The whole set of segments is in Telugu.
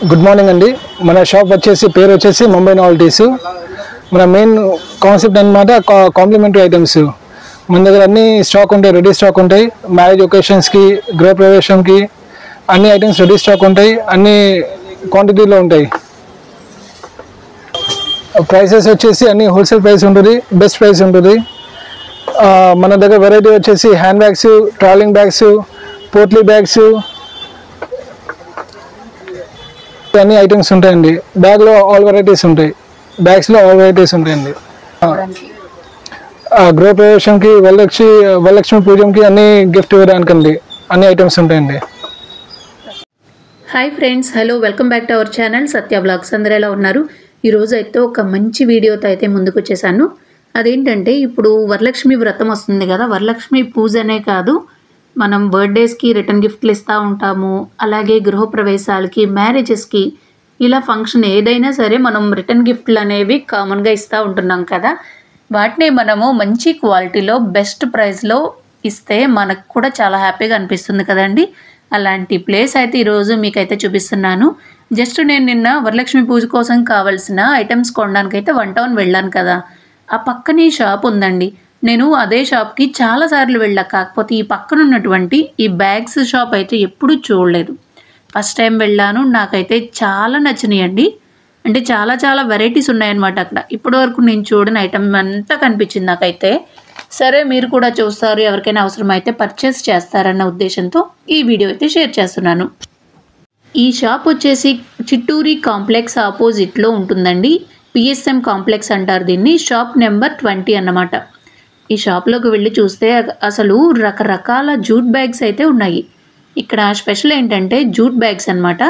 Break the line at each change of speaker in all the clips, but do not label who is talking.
గుడ్ మార్నింగ్ అండి. మన షాప్ పేరు వచ్చేసి ముంబై నావెల్టీస్. మన మెయిన్ కాన్సెప్ట్ అన్నమాట కాంప్లిమెంటరీ ఐటమ్స్. మన దగ్గర అన్ని స్టాక్ ఉంటాయి, రెడీ స్టాక్ ఉంటాయి. మ్యారేజ్ ఒకేషన్స్కి, గృహప్రవేశంకి అన్ని ఐటమ్స్ రెడీ స్టాక్ ఉంటాయి, అన్ని క్వాంటిటీలో ఉంటాయి. ప్రైసెస్ వచ్చేసి అన్ని హోల్సేల్ ప్రైస్ ఉంటుంది, బెస్ట్ ప్రైస్ ఉంటుంది. మన దగ్గర వెరైటీ వచ్చేసి hand bags, travelling bags, potli bags, అన్ని ఐటమ్స్ ఉంటాయండి. బ్యాగ్లో ఆల్ వెరైటీస్ ఉంటాయి, బ్యాగ్స్లో ఆల్ వెరైటీస్ ఉంటాయండి. గృహప్రవేశంకి, వరలక్ష్మి పూజంకి అన్ని గిఫ్ట్ ఇవ్వడానికండి అన్ని ఐటమ్స్ ఉంటాయండి.
Hi friends, hello, welcome back to our channel Satya blogs. అందరూ ఎలా ఉన్నారు? ఈరోజు అయితే ఒక మంచి వీడియోతో అయితే ముందుకు వచ్చేసాను. అదేంటంటే ఇప్పుడు వరలక్ష్మి వ్రతం వస్తుంది కదా, వరలక్ష్మి పూజనే కాదు, మనం బర్త్డేస్కి రిటర్న్ గిఫ్ట్లు ఇస్తూ ఉంటాము, అలాగే గృహప్రవేశాలకి, మ్యారేజెస్కి, ఇలా ఫంక్షన్ ఏదైనా సరే మనం రిటర్న్ గిఫ్ట్లు అనేవి కామన్గా ఇస్తూ ఉంటున్నాం కదా. వాటిని మనము మంచి క్వాలిటీలో బెస్ట్ ప్రైస్లో ఇస్తే మనకు కూడా చాలా హ్యాపీగా అనిపిస్తుంది కదండి. అలాంటి ప్లేస్ అయితే ఈరోజు మీకైతే చూపిస్తున్నాను. జస్ట్ నేను నిన్న వరలక్ష్మి పూజ కోసం కావాల్సిన ఐటమ్స్ కొనడానికైతే వన్ టౌన్ వెళ్ళాను కదా, ఆ పక్కనే షాప్ ఉందండి. నేను అదే షాప్కి చాలాసార్లు వెళ్ళా, కాకపోతే ఈ పక్కన ఉన్నటువంటి ఈ బ్యాగ్స్ షాప్ అయితే ఎప్పుడూ చూడలేదు. ఫస్ట్ టైం వెళ్ళాను, నాకైతే చాలా నచ్చినాయండి. అంటే చాలా వెరైటీస్ ఉన్నాయన్నమాట అక్కడ. ఇప్పటి వరకు నేను చూడని ఐటమ్ అంతా కనిపించింది నాకైతే. సరే, మీరు కూడా చూస్తారు, ఎవరికైనా అవసరమైతే పర్చేస్ చేస్తారన్న ఉద్దేశంతో ఈ వీడియో అయితే షేర్ చేస్తున్నాను. ఈ షాప్ వచ్చేసి చిట్టూరి కాంప్లెక్స్ ఆపోజిట్లో ఉంటుందండి. పిఎస్ఎం కాంప్లెక్స్ అంటారు దీన్ని. షాప్ నెంబర్ 20 అన్నమాట. ఈ షాప్లోకి వెళ్ళి చూస్తే అసలు రకరకాల జూట్ బ్యాగ్స్ అయితే ఉన్నాయి. ఇక్కడ స్పెషల్ ఏంటంటే జూట్ బ్యాగ్స్ అన్నమాట.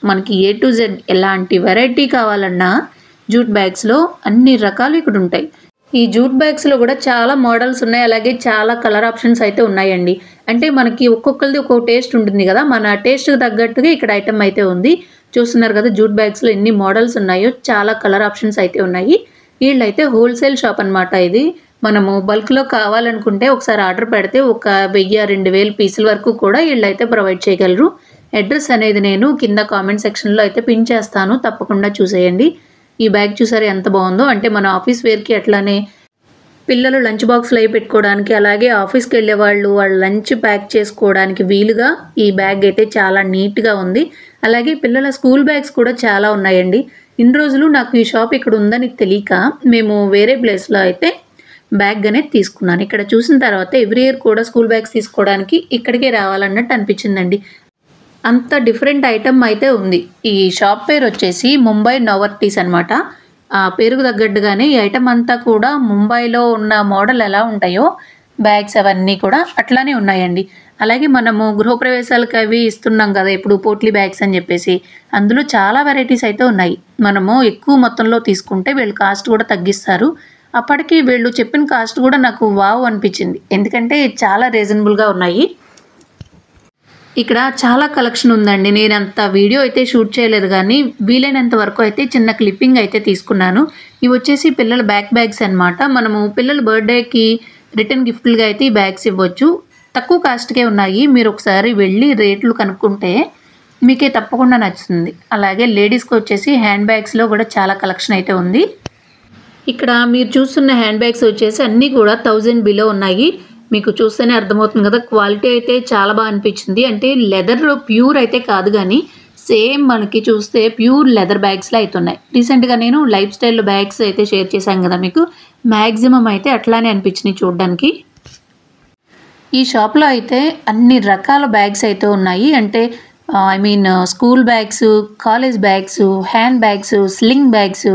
మనకి A to Z ఎలాంటి వెరైటీ కావాలన్నా జూట్ బ్యాగ్స్లో అన్ని రకాలు ఇక్కడ ఉంటాయి. ఈ జూట్ బ్యాగ్స్లో కూడా చాలా మోడల్స్ ఉన్నాయి, అలాగే చాలా కలర్ ఆప్షన్స్ అయితే ఉన్నాయండి. అంటే మనకి ఒక్కొక్కరిది ఒక్కొక్క టేస్ట్ ఉంటుంది కదా, మన టేస్ట్కి తగ్గట్టుగా ఇక్కడ ఐటమ్ అయితే ఉంది. చూస్తున్నారు కదా జూట్ బ్యాగ్స్లో ఎన్ని మోడల్స్ ఉన్నాయో, చాలా కలర్ ఆప్షన్స్ అయితే ఉన్నాయి. వీళ్ళైతే హోల్సేల్ షాప్ అనమాట. ఇది మనము బల్క్లో కావాలనుకుంటే ఒకసారి ఆర్డర్ పెడితే ఒక 1000-2000 పీసుల వరకు కూడా వీళ్ళైతే ప్రొవైడ్ చేయగలరు. అడ్రస్ అనేది నేను కింద కామెంట్ సెక్షన్లో అయితే పిన్ చేస్తాను, తప్పకుండా చూసేయండి. ఈ బ్యాగ్ చూసారు ఎంత బాగుందో. అంటే మన ఆఫీస్ వేర్కి, అట్లానే పిల్లలు లంచ్ బాక్స్లో అవి పెట్టుకోవడానికి, అలాగే ఆఫీస్కి వెళ్ళే వాళ్ళు వాళ్ళ లంచ్ ప్యాక్ చేసుకోవడానికి వీలుగా ఈ బ్యాగ్ అయితే చాలా నీట్గా ఉంది. అలాగే పిల్లల స్కూల్ బ్యాగ్స్ కూడా చాలా ఉన్నాయండి. ఇన్ని రోజులు నాకు ఈ షాప్ ఇక్కడ ఉందని తెలియక మేము వేరే ప్లేస్లో అయితే బ్యాగ్ అనేది తీసుకున్నాను. ఇక్కడ చూసిన తర్వాత ఎవ్రీ ఇయర్ కూడా స్కూల్ బ్యాగ్స్ తీసుకోవడానికి ఇక్కడికే రావాలన్నట్టు అనిపించిందండి. అంత డిఫరెంట్ ఐటమ్ అయితే ఉంది. ఈ షాప్ పేరు వచ్చేసి ముంబై నావెల్టీస్ అనమాట. ఆ పేరుకు తగ్గట్టుగానే ఈ ఐటమ్ అంతా కూడా ముంబైలో ఉన్న మోడల్ ఎలా ఉంటాయో బ్యాగ్స్ అవన్నీ కూడా అట్లానే ఉన్నాయండి. అలాగే మనము గృహప్రవేశాలకు అవి ఇస్తున్నాం కదా ఇప్పుడు, పోట్లీ బ్యాగ్స్ అని చెప్పేసి, అందులో చాలా వెరైటీస్ అయితే ఉన్నాయి. మనము ఎక్కువ మొత్తంలో తీసుకుంటే వీళ్ళు కాస్ట్ కూడా తగ్గిస్తారు. అప్పటికి వీళ్ళు చెప్పిన కాస్ట్ కూడా నాకు వావ్ అనిపించింది, ఎందుకంటే చాలా రీజనబుల్గా ఉన్నాయి. ఇక్కడ చాలా కలెక్షన్ ఉందండి. నేను అంత వీడియో అయితే షూట్ చేయలేదు, కానీ వీలైనంత వరకు అయితే చిన్న క్లిప్పింగ్ అయితే తీసుకున్నాను. ఇవి వచ్చేసి పిల్లల బ్యాగ్స్ అన్నమాట. మనము పిల్లల బర్త్డేకి రిటర్న్ గిఫ్ట్లుగా అయితే ఈ బ్యాగ్స్ ఇవ్వచ్చు. తక్కువ కాస్ట్కే ఉన్నాయి. మీరు ఒకసారి వెళ్ళి రేట్లు కనుక్కుంటే మీకే తప్పకుండా నచ్చుతుంది. అలాగే లేడీస్కి వచ్చేసి హ్యాండ్ బ్యాగ్స్లో కూడా చాలా కలెక్షన్ అయితే ఉంది. ఇక్కడ మీరు చూస్తున్న హ్యాండ్ బ్యాగ్స్ వచ్చేసి అన్నీ కూడా 1000 బిలో ఉన్నాయి. మీకు చూస్తేనే అర్థమవుతుంది కదా, క్వాలిటీ అయితే చాలా బాగా అనిపించింది. అంటే లెదర్ ప్యూర్ అయితే కాదు, కానీ సేమ్ మనకి చూస్తే ప్యూర్ లెదర్ బ్యాగ్స్లో అయితే ఉన్నాయి. రీసెంట్గా నేను లైఫ్ స్టైల్ బ్యాగ్స్ అయితే షేర్ చేశాను కదా మీకు, మ్యాక్సిమం అయితే అట్లానే అనిపించినాయి చూడడానికి. ఈ షాప్లో అయితే అన్ని రకాల బ్యాగ్స్ అయితే ఉన్నాయి. అంటే school bags, college bags, hand bags, sling bags,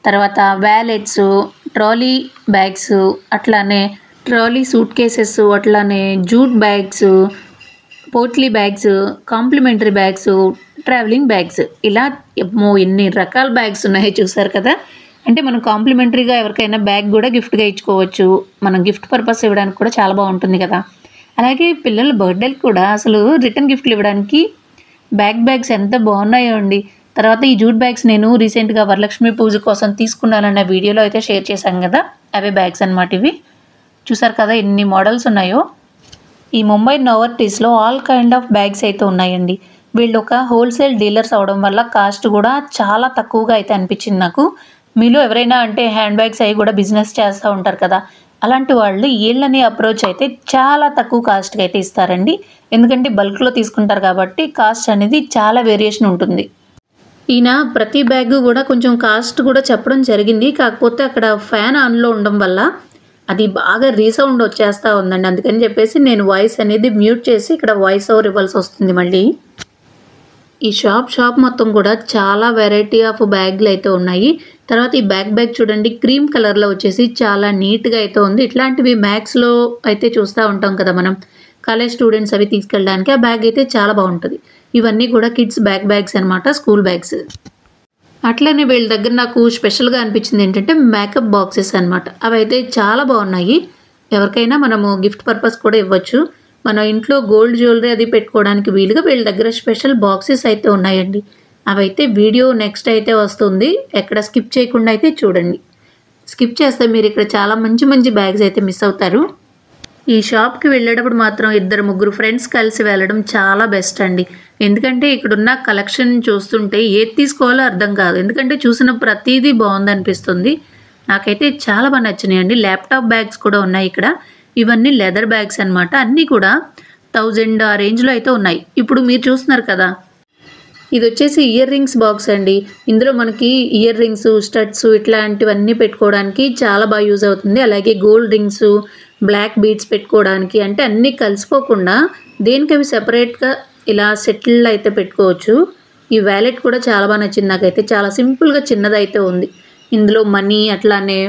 తర్వాత వ్యాలెట్స్, ట్రాలీ బ్యాగ్స్, అట్లానే ట్రాలీ సూట్ కేసెస్, అట్లానే jute bags, potli bags, complimentary bags, travelling bags, ఇలా ఎన్ని రకాల బ్యాగ్స్ ఉన్నాయి చూసారు కదా. అంటే మనం కాంప్లిమెంటరీగా ఎవరికైనా బ్యాగ్ కూడా గిఫ్ట్గా ఇచ్చుకోవచ్చు. మనం గిఫ్ట్ పర్పస్ ఇవ్వడానికి కూడా చాలా బాగుంటుంది కదా. అలాగే పిల్లల బర్త్డేకి కూడా అసలు రిటర్న్ గిఫ్ట్లు ఇవ్వడానికి బ్యాగ్స్ ఎంత బాగున్నాయో అండి. తర్వాత ఈ జూట్ బ్యాగ్స్ నేను రీసెంట్గా వరలక్ష్మి పూజ కోసం తీసుకున్నానన్న వీడియోలో అయితే షేర్ చేశాను కదా, అవే బ్యాగ్స్ అన్నమాట ఇవి. చూసారు కదా ఎన్ని మోడల్స్ ఉన్నాయో. ఈ ముంబై నావెల్టీస్లో ఆల్ కైండ్ ఆఫ్ బ్యాగ్స్ అయితే ఉన్నాయండి. వీళ్ళు ఒక హోల్సేల్ డీలర్స్ అవడం వల్ల కాస్ట్ కూడా చాలా తక్కువగా అయితే అనిపించింది నాకు. మీలో ఎవరైనా అంటే హ్యాండ్ బ్యాగ్స్ అవి కూడా బిజినెస్ చేస్తూ ఉంటారు కదా, అలాంటి వాళ్ళు వీళ్ళని అప్రోచ్ అయితే చాలా తక్కువ కాస్ట్కి అయితే ఇస్తారండి. ఎందుకంటే బల్క్లో తీసుకుంటారు కాబట్టి కాస్ట్ అనేది చాలా వేరియేషన్ ఉంటుంది. ఈయన ప్రతి బ్యాగ్ కూడా కొంచెం కాస్ట్ కూడా చెప్పడం జరిగింది. కాకపోతే అక్కడ ఫ్యాన్ ఆన్లో ఉండడం వల్ల అది బాగా రీసౌండ్ వచ్చేస్తూ ఉందండి. అందుకని చెప్పేసి నేను వాయిస్ అనేది మ్యూట్ చేసి ఇక్కడ వాయిస్ ఓవర్ ఇవ్వాల్సి వస్తుంది మళ్ళీ. ఈ షాప్ మొత్తం కూడా చాలా వెరైటీ ఆఫ్ బ్యాగ్లు అయితే ఉన్నాయి. తర్వాత ఈ బ్యాగ్ చూడండి, క్రీమ్ కలర్లో వచ్చేసి చాలా నీట్గా అయితే ఉంది. ఇట్లాంటివి మ్యాక్స్లో అయితే చూస్తూ ఉంటాం కదా మనం, కాలేజ్ స్టూడెంట్స్ అవి తీసుకెళ్ళడానికి. ఆ బ్యాగ్ అయితే చాలా బాగుంటుంది. ఇవన్నీ కూడా కిడ్స్ బ్యాగ్స్ అనమాట, స్కూల్ బ్యాగ్స్. అట్లనే వీళ్ళ దగ్గర నాకు స్పెషల్గా అనిపించింది ఏంటంటే మేకప్ బాక్సెస్ అనమాట. అవి అయితే చాలా బాగున్నాయి. ఎవరికైనా మనము గిఫ్ట్ పర్పస్ కూడా ఇవ్వచ్చు. మన ఇంట్లో గోల్డ్ జ్యువెలరీ అది పెట్టుకోవడానికి వీలుగా వీళ్ళ దగ్గర స్పెషల్ బాక్సెస్ అయితే ఉన్నాయండి. అవైతే వీడియో నెక్స్ట్ అయితే వస్తుంది, ఎక్కడ స్కిప్ చేయకుండా అయితే చూడండి. స్కిప్ చేస్తే మీరు ఇక్కడ చాలా మంచి బ్యాగ్స్ అయితే మిస్ అవుతారు. ఈ షాప్కి వెళ్ళేటప్పుడు మాత్రం 2-3 ఫ్రెండ్స్ కలిసి వెళ్ళడం చాలా బెస్ట్ అండి. ఎందుకంటే ఇక్కడున్న కలెక్షన్ చూస్తుంటే ఏది తీసుకోవాలో అర్థం కాదు. ఎందుకంటే చూసిన ప్రతిదీ బాగుందనిపిస్తుంది. నాకైతే చాలా బాగా నచ్చినాయండి. ల్యాప్టాప్ బ్యాగ్స్ కూడా ఉన్నాయి ఇక్కడ. ఇవన్నీ లెదర్ బ్యాగ్స్ అనమాట. అన్నీ కూడా 1000 ఆ రేంజ్లో అయితే ఉన్నాయి. ఇప్పుడు మీరు చూస్తున్నారు కదా, ఇది వచ్చేసి ఇయర్ రింగ్స్ బాక్స్ అండి. ఇందులో మనకి ఇయర్ రింగ్స్, స్టడ్స్ ఇట్లాంటివన్నీ పెట్టుకోవడానికి చాలా బాగా యూజ్ అవుతుంది. అలాగే గోల్డ్ రింగ్స్, బ్లాక్ బీడ్స్ పెట్టుకోవడానికి, అంటే అన్నీ కలిసిపోకుండా దేనికి అవి సెపరేట్గా ఇలా సెటిల్ అయితే పెట్టుకోవచ్చు. ఈ వ్యాలెట్ కూడా చాలా బాగా నచ్చింది నాకైతే. చాలా సింపుల్గా చిన్నదైతే ఉంది. ఇందులో మనీ అట్లానే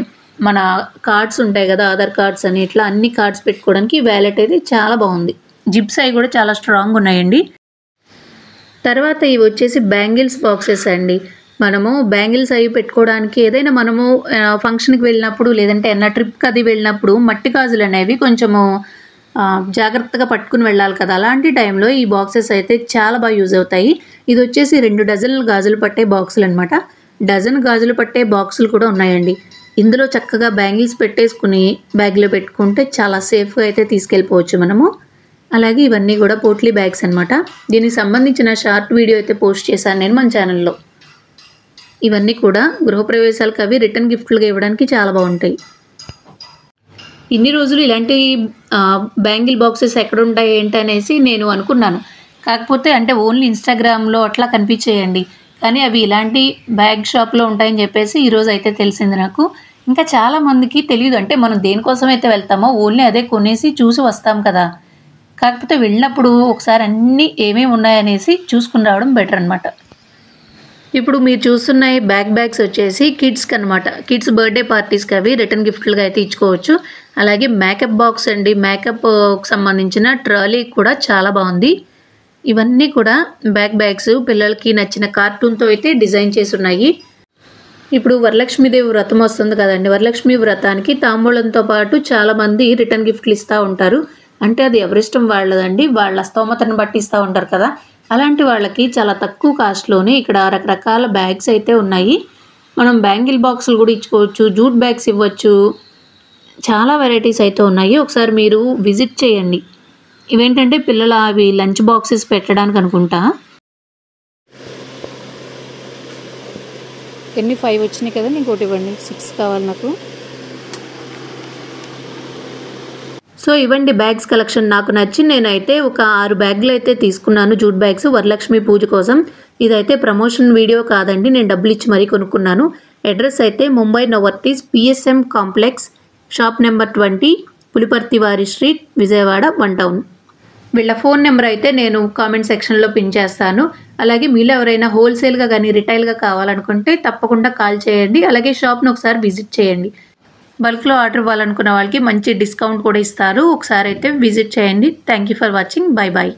మన కార్డ్స్ ఉంటాయి కదా, ఆధార్ కార్డ్స్ అని ఇట్లా అన్ని కార్డ్స్ పెట్టుకోవడానికి ఈ వ్యాలెట్ అయితే చాలా బాగుంది. జిప్స్ అవి కూడా చాలా స్ట్రాంగ్ ఉన్నాయండి. తర్వాత ఇవి వచ్చేసి బ్యాంగిల్స్ బాక్సెస్ అండి. మనము బ్యాంగిల్స్ అవి పెట్టుకోవడానికి ఏదైనా మనము ఫంక్షన్కి వెళ్ళినప్పుడు లేదంటే ఏదైనా ట్రిప్కి అది వెళ్ళినప్పుడు మట్టి గాజులు అనేవి కొంచెము జాగ్రత్తగా పట్టుకుని వెళ్ళాలి కదా, అలాంటి టైంలో ఈ బాక్సెస్ అయితే చాలా బాగా యూజ్ అవుతాయి. ఇది వచ్చేసి 2 డజన్లు గాజులు పట్టే బాక్సులు అనమాట. డజన్ గాజులు పట్టే బాక్సులు కూడా ఉన్నాయండి. ఇందులో చక్కగా బ్యాంగిల్స్ పెట్టేసుకుని బ్యాగ్లో పెట్టుకుంటే చాలా సేఫ్గా అయితే తీసుకెళ్ళిపోవచ్చు మనము. అలాగే ఇవన్నీ కూడా పోట్లీ బ్యాగ్స్ అనమాట. దీనికి సంబంధించిన షార్ట్ వీడియో అయితే పోస్ట్ చేశాను నేను మన ఛానల్లో. ఇవన్నీ కూడా గృహప్రవేశాలకు అవి రిటర్న్ గిఫ్ట్లుగా ఇవ్వడానికి చాలా బాగుంటాయి. ఇన్ని రోజులు ఇలాంటి బ్యాంగిల్ బాక్సెస్ ఎక్కడ ఉంటాయి ఏంటి అనేసి నేను అనుకున్నాను. కాకపోతే అంటే ఓన్లీ ఇన్స్టాగ్రామ్లో అట్లా కనిపించేయండి, కానీ అవి ఇలాంటి బ్యాగ్ షాప్లో ఉంటాయని చెప్పేసి ఈరోజు అయితే తెలిసింది నాకు. ఇంకా చాలామందికి తెలియదు. అంటే మనం దేనికోసం అయితే వెళ్తామో ఓన్లీ అదే కొనేసి చూసి వస్తాం కదా. కాకపోతే వెళ్ళినప్పుడు ఒకసారి అన్నీ ఏమేమి ఉన్నాయనేసి చూసుకుని రావడం బెటర్ అనమాట. ఇప్పుడు మీరు చూస్తున్న ఈ బ్యాగ్స్ వచ్చేసి కిడ్స్కి అనమాట. కిడ్స్ బర్త్డే పార్టీస్కి అవి రిటర్న్ గిఫ్ట్లుగా అయితే ఇచ్చుకోవచ్చు. అలాగే మేకప్ బాక్స్ అండి, మేకప్కి సంబంధించిన ట్రాలీ కూడా చాలా బాగుంది. ఇవన్నీ కూడా బ్యాగ్స్ పిల్లలకి నచ్చిన కార్టూన్తో అయితే డిజైన్ చేసి ఉన్నాయి. ఇప్పుడు వరలక్ష్మీదేవి వ్రతం వస్తుంది కదండి. వరలక్ష్మి వ్రతానికి తాంబూలంతో పాటు చాలామంది రిటర్న్ గిఫ్ట్లు ఇస్తూ ఉంటారు. అంటే అది ఎవరిష్టం వాళ్ళదండి, వాళ్ళ స్తోమతను బట్టి ఇస్తూ ఉంటారు కదా. అలాంటి వాళ్ళకి చాలా తక్కువ కాస్ట్లోనే ఇక్కడ రకరకాల బ్యాగ్స్ అయితే ఉన్నాయి. మనం బ్యాంగిల్ బాక్సులు కూడా ఇచ్చుకోవచ్చు, జూట్ బ్యాగ్స్ ఇవ్వచ్చు, చాలా వెరైటీస్ అయితే ఉన్నాయి. ఒకసారి మీరు విజిట్ చేయండి. ఇవేంటంటే పిల్లల అవి లంచ్ బాక్సెస్ పెట్టడానికి అనుకుంటా.
ఎన్ని 5 వచ్చినాయి కదా, ఇంకోటి ఇవ్వండి, 6 కావాలి నాకు.
సో ఇవ్వండి బ్యాగ్స్ కలెక్షన్. నాకు నచ్చి నేనైతే ఒక 6 బ్యాగులు అయితే తీసుకున్నాను, జూట్ బ్యాగ్స్, వరలక్ష్మి పూజ కోసం. ఇదైతే ప్రమోషన్ వీడియో కాదండి, నేను డబ్బులు ఇచ్చి మరీ కొనుక్కున్నాను. అడ్రస్ అయితే Mumbai novelties PSM complex, shop number 20, Pulipartivari street, Vijayawada 1 town. వీళ్ళ ఫోన్ నెంబర్ అయితే నేను కామెంట్ సెక్షన్లో పిన్ చేస్తాను. అలాగే మీలో ఎవరైనా హోల్సేల్గా కానీ రిటైల్గా కావాలనుకుంటే తప్పకుండా కాల్ చేయండి. అలాగే షాప్ను ఒకసారి విజిట్ చేయండి. బల్క్లో ఆర్డర్ ఇవ్వాలనుకున్న వాళ్ళకి మంచి డిస్కౌంట్ కూడా ఇస్తారు. ఒకసారి అయితే విజిట్ చేయండి. Thank you for watching. Bye bye.